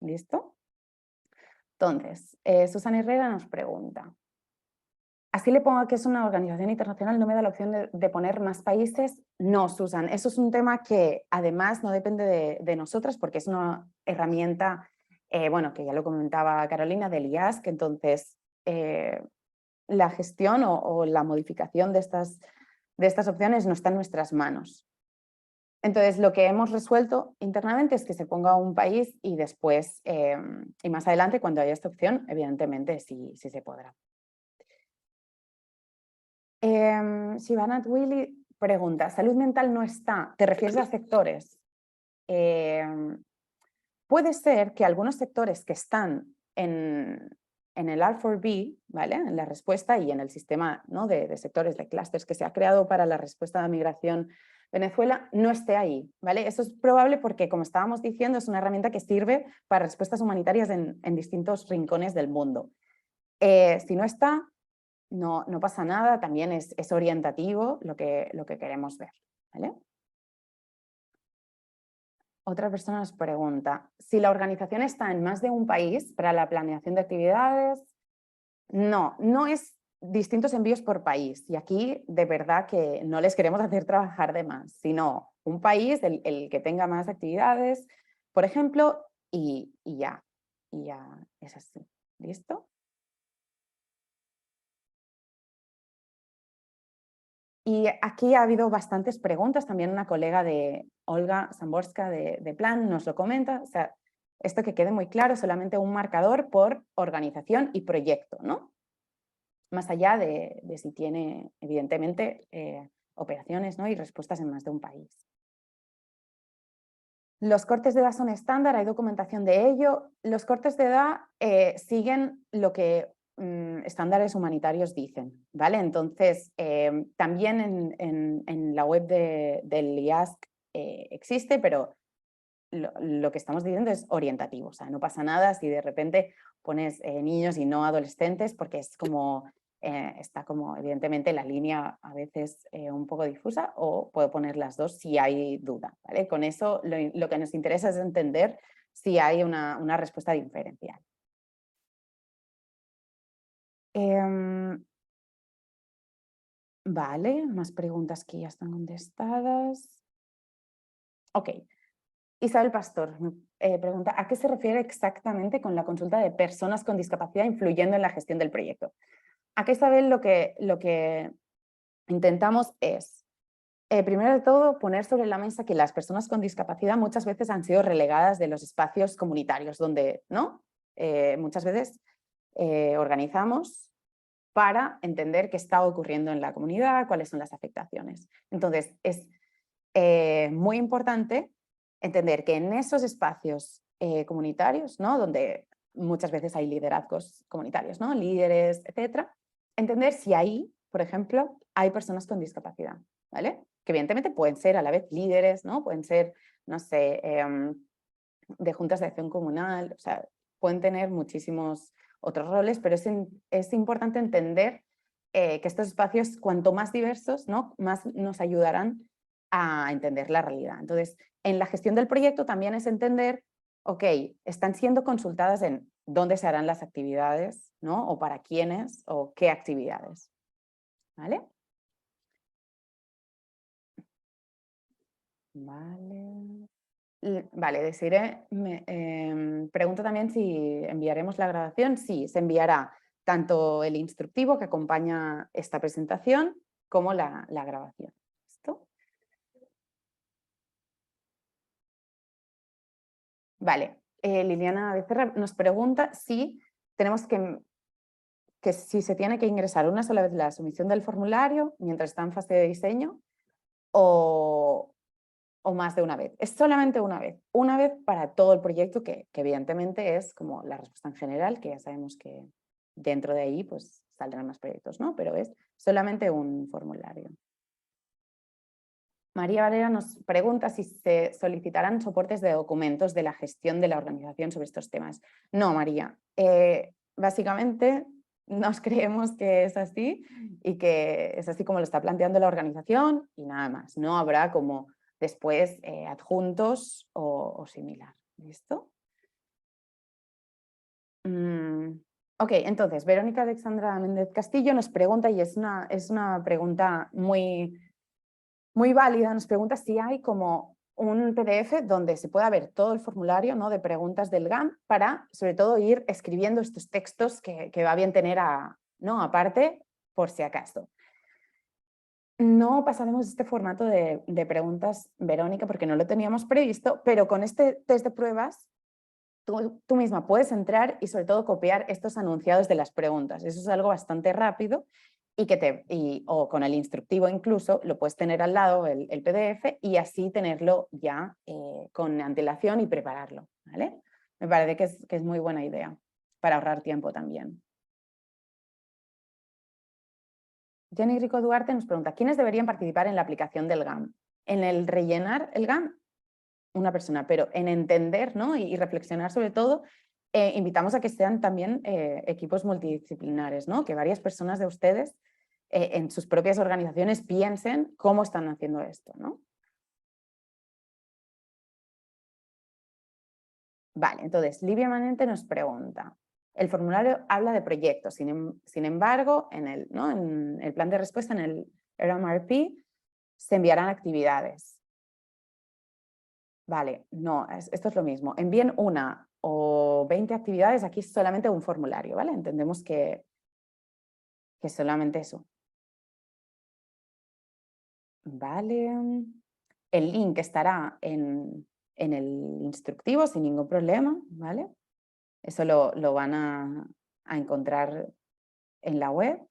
¿Listo? Entonces, Susana Herrera nos pregunta: así le pongo que es una organización internacional, ¿no me da la opción de poner más países? No, Susan, eso es un tema que además no depende de nosotras porque es una herramienta, bueno, que ya lo comentaba Carolina, del IASC, entonces la gestión o la modificación de estas opciones no está en nuestras manos. Entonces, lo que hemos resuelto internamente es que se ponga un país y después, y más adelante, cuando haya esta opción, evidentemente sí se podrá. Shivanat Willy pregunta: salud mental no está, ¿te refieres a sectores? Puede ser que algunos sectores que están en el R4B, ¿vale?, en la respuesta y en el sistema, ¿no?, de sectores, de clústeres que se ha creado para la respuesta de migración Venezuela, no esté ahí, ¿vale? Eso es probable porque, como estábamos diciendo, es una herramienta que sirve para respuestas humanitarias en distintos rincones del mundo. Si no está, no pasa nada, también es orientativo lo que queremos ver, ¿vale? Otra persona nos pregunta: si la organización está en más de un país para la planeación de actividades. No es distintos envíos por país, y aquí de verdad que no les queremos hacer trabajar de más, sino un país, el que tenga más actividades, por ejemplo, y ya es así. ¿Listo? Y aquí ha habido bastantes preguntas, también una colega de Olga Samborska de Plan nos lo comenta, o sea, esto que quede muy claro, solamente un marcador por organización y proyecto, ¿no? Más allá de si tiene, evidentemente, operaciones, ¿no?, y respuestas en más de un país. Los cortes de edad son estándar, hay documentación de ello. Los cortes de edad siguen lo que estándares humanitarios dicen, ¿vale? Entonces, también en la web del IASC existe, pero lo que estamos diciendo es orientativo, o sea, no pasa nada si de repente pones niños y no adolescentes, porque es como, está como evidentemente la línea a veces un poco difusa, o puedo poner las dos si hay duda, ¿vale? Con eso lo que nos interesa es entender si hay una respuesta diferencial. Vale, más preguntas que ya están contestadas. Ok. Isabel Pastor pregunta, ¿a qué se refiere exactamente con la consulta de personas con discapacidad influyendo en la gestión del proyecto? Aquí, Isabel, lo que intentamos es, primero de todo, poner sobre la mesa que las personas con discapacidad muchas veces han sido relegadas de los espacios comunitarios, donde ¿no? Muchas veces organizamos para entender qué está ocurriendo en la comunidad, cuáles son las afectaciones. Entonces, es muy importante entender que en esos espacios comunitarios, ¿no? Donde muchas veces hay liderazgos comunitarios, ¿no? Líderes, etcétera, entender si ahí, por ejemplo, hay personas con discapacidad, ¿vale? Que evidentemente pueden ser a la vez líderes, ¿no? Pueden ser, no sé, de juntas de acción comunal, o sea, pueden tener muchísimos otros roles, pero es importante entender que estos espacios, cuanto más diversos, ¿no? Más nos ayudarán a entender la realidad. Entonces, en la gestión del proyecto también es entender, ok, están siendo consultadas en dónde se harán las actividades, ¿no? O para quiénes o qué actividades, ¿vale? Vale, Desiree pregunta también si enviaremos la grabación. Sí, se enviará tanto el instructivo que acompaña esta presentación como la grabación. ¿Listo? Vale, Liliana Becerra nos pregunta si tenemos que si se tiene que ingresar una sola vez la sumisión del formulario mientras está en fase de diseño o más de una vez. Es solamente una vez para todo el proyecto que evidentemente es como la respuesta en general, que ya sabemos que dentro de ahí pues saldrán más proyectos, ¿no? Pero es solamente un formulario. María Valera nos pregunta si se solicitarán soportes de documentos de la gestión de la organización sobre estos temas. No, María. Básicamente nos creemos que es así y que es así como lo está planteando la organización y nada más. No habrá como después adjuntos o similar. ¿Listo? Ok, entonces Verónica Alexandra Méndez Castillo nos pregunta, y es una pregunta muy válida, nos pregunta si hay como un PDF donde se pueda ver todo el formulario, ¿no? De preguntas del GAM para, sobre todo, ir escribiendo estos textos que va bien tener ¿no? Aparte, por si acaso. No pasaremos este formato de preguntas, Verónica, porque no lo teníamos previsto, pero con este test de pruebas tú misma puedes entrar y sobre todo copiar estos anunciados de las preguntas. Eso es algo bastante rápido y o con el instructivo incluso lo puedes tener al lado el PDF y así tenerlo ya con antelación y prepararlo, ¿vale? Me parece que es muy buena idea para ahorrar tiempo también. Jenny Rico Duarte nos pregunta, ¿quiénes deberían participar en la aplicación del GAM? En el rellenar el GAM, una persona, pero en entender, ¿no? y reflexionar sobre todo, invitamos a que sean también equipos multidisciplinares, ¿no? Que varias personas de ustedes en sus propias organizaciones piensen cómo están haciendo esto, ¿no? Vale, entonces Livia Manente nos pregunta, el formulario habla de proyectos, sin embargo, ¿no? En el plan de respuesta, en el RMRP, se enviarán actividades. Vale, no, esto es lo mismo. Envíen una o 20 actividades, aquí es solamente un formulario, ¿vale? Entendemos que es solamente eso. Vale. El link estará en el instructivo sin ningún problema, ¿vale? Eso lo van a encontrar en la web.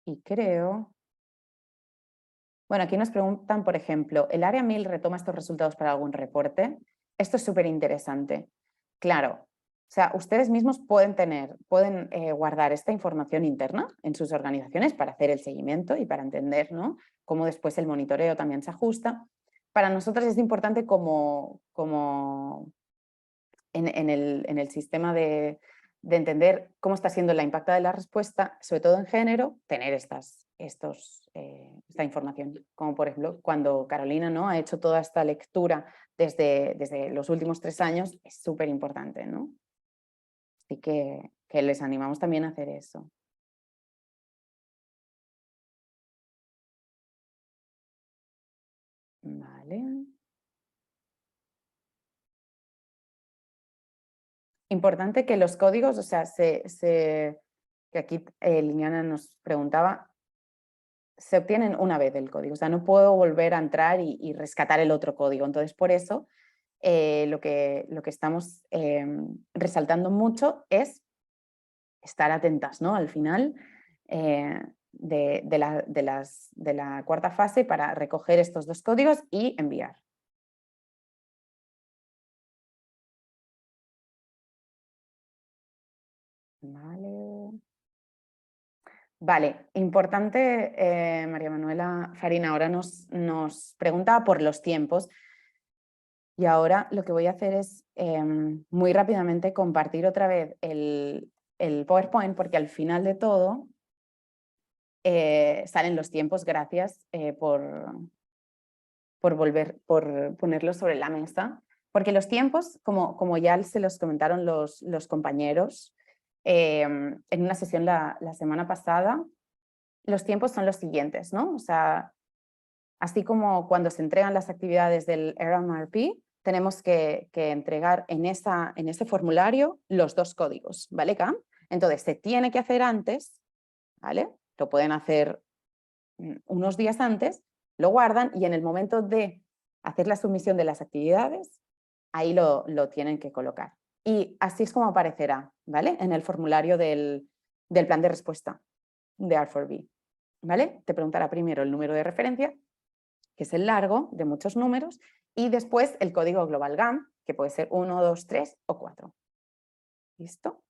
Y creo... Bueno, aquí nos preguntan, por ejemplo, ¿el área 1000 retoma estos resultados para algún reporte? Esto es súper interesante. Claro, o sea, ustedes mismos pueden guardar esta información interna en sus organizaciones para hacer el seguimiento y para entender, ¿no? Cómo después el monitoreo también se ajusta. Para nosotros es importante como en el sistema de entender cómo está siendo la impacta de la respuesta, sobre todo en género, tener esta información. Como por ejemplo, cuando Carolina, ¿no? Ha hecho toda esta lectura desde los últimos 3 años, es súper importante, ¿no? Así que les animamos también a hacer eso. Vale. Importante que los códigos, o sea, que aquí Liliana nos preguntaba, se obtienen una vez el código, o sea, no puedo volver a entrar y rescatar el otro código. Entonces, por eso, lo que estamos resaltando mucho es estar atentas, ¿no? Al final de la cuarta fase para recoger estos dos códigos y enviar. Vale, importante, María Manuela Farina ahora nos preguntaba por los tiempos y ahora lo que voy a hacer es muy rápidamente compartir otra vez el PowerPoint porque al final de todo salen los tiempos, gracias por ponerlos sobre la mesa, porque los tiempos, como ya se los comentaron los compañeros en una sesión la semana pasada, los tiempos son los siguientes, ¿no? O sea, así como cuando se entregan las actividades del RMRP, tenemos que entregar en ese formulario los dos códigos, ¿vale, Cam? Entonces, se tiene que hacer antes, ¿vale? Lo pueden hacer unos días antes, lo guardan y en el momento de hacer la submisión de las actividades, ahí lo tienen que colocar. Y así es como aparecerá, ¿vale? En el formulario del plan de respuesta de R4B, ¿vale? Te preguntará primero el número de referencia, que es el largo de muchos números, y después el código global GAM, que puede ser 1, 2, 3 o 4. ¿Listo?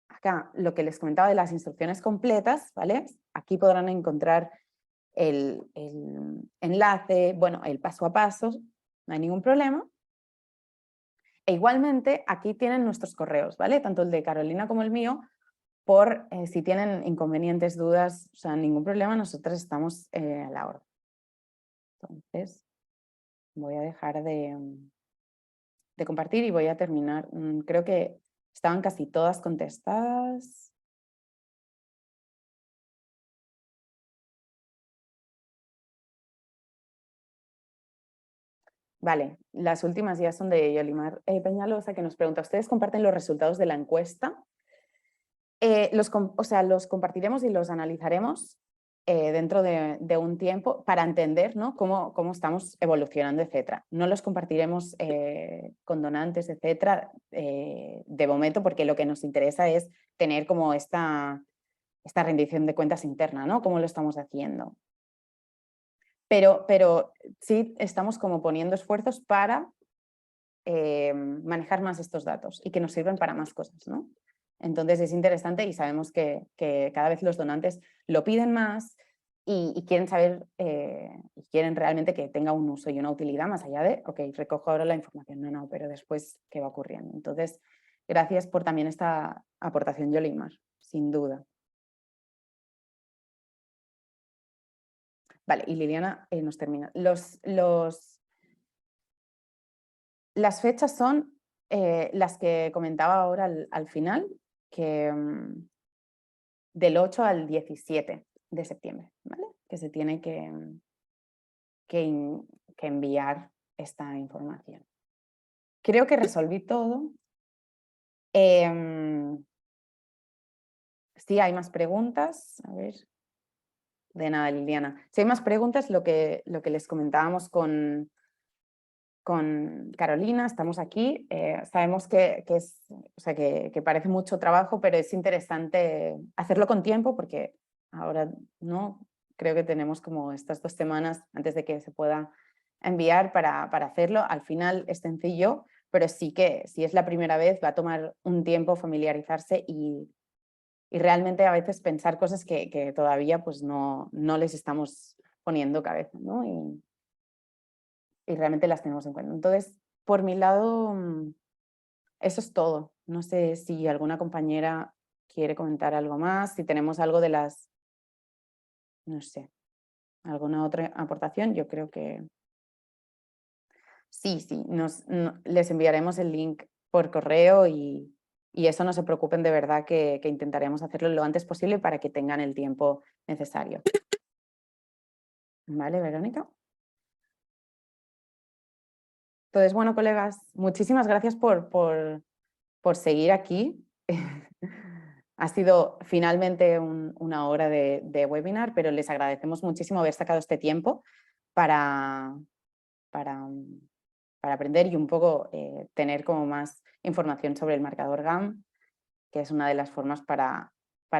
Acá lo que les comentaba de las instrucciones completas, ¿vale? Aquí podrán encontrar el enlace, bueno, el paso a paso, no hay ningún problema. E igualmente aquí tienen nuestros correos, ¿vale? Tanto el de Carolina como el mío, por si tienen inconvenientes, dudas, o sea, ningún problema, nosotros estamos a la orden. Entonces, voy a dejar de compartir y voy a terminar. Creo que estaban casi todas contestadas. Vale, las últimas ya son de Yolimar Peñalosa, que nos pregunta, ¿ustedes comparten los resultados de la encuesta? Los compartiremos y los analizaremos dentro de un tiempo para entender, ¿no? cómo estamos evolucionando, etcétera. No los compartiremos con donantes, etcétera, de momento, porque lo que nos interesa es tener como esta rendición de cuentas interna, ¿no? Cómo lo estamos haciendo. Pero sí estamos como poniendo esfuerzos para manejar más estos datos y que nos sirven para más cosas, ¿no? Entonces es interesante y sabemos que cada vez los donantes lo piden más y quieren saber y quieren realmente que tenga un uso y una utilidad más allá de, ok, recojo ahora la información, no, pero después, ¿qué va ocurriendo? Entonces, gracias por también esta aportación, Yolimar, sin duda. Vale, y Liliana nos termina. Las fechas son las que comentaba ahora al final, que del 8 al 17 de septiembre, ¿vale? Que se tiene que enviar esta información. Creo que resolví todo. Si hay más preguntas, a ver. De nada, Liliana. Si hay más preguntas, lo que les comentábamos con Carolina, estamos aquí. Sabemos que parece mucho trabajo, pero es interesante hacerlo con tiempo porque ahora no creo que tenemos como estas 2 semanas antes de que se pueda enviar para hacerlo. Al final es sencillo, pero sí que si es la primera vez va a tomar un tiempo familiarizarse y realmente a veces pensar cosas que todavía pues no les estamos poniendo cabeza, ¿no? Y realmente las tenemos en cuenta. Entonces, por mi lado, eso es todo. No sé si alguna compañera quiere comentar algo más, si tenemos algo de las, no sé, alguna otra aportación, yo creo que sí, les enviaremos el link por correo y eso no se preocupen, de verdad que intentaremos hacerlo lo antes posible para que tengan el tiempo necesario. ¿Vale, Verónica? Entonces, bueno, colegas, muchísimas gracias por seguir aquí. Ha sido finalmente una hora de webinar, pero les agradecemos muchísimo haber sacado este tiempo para aprender y un poco tener como más información sobre el marcador GAM, que es una de las formas para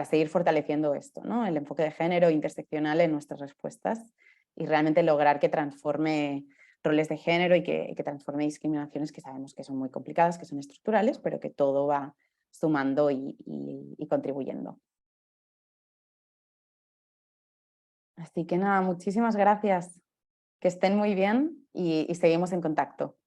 seguir fortaleciendo esto, ¿no? El enfoque de género interseccional en nuestras respuestas y realmente lograr que transforme roles de género y que transforme discriminaciones que sabemos que son muy complicadas, que son estructurales, pero que todo va sumando y contribuyendo. Así que nada, muchísimas gracias. Que estén muy bien y seguimos en contacto.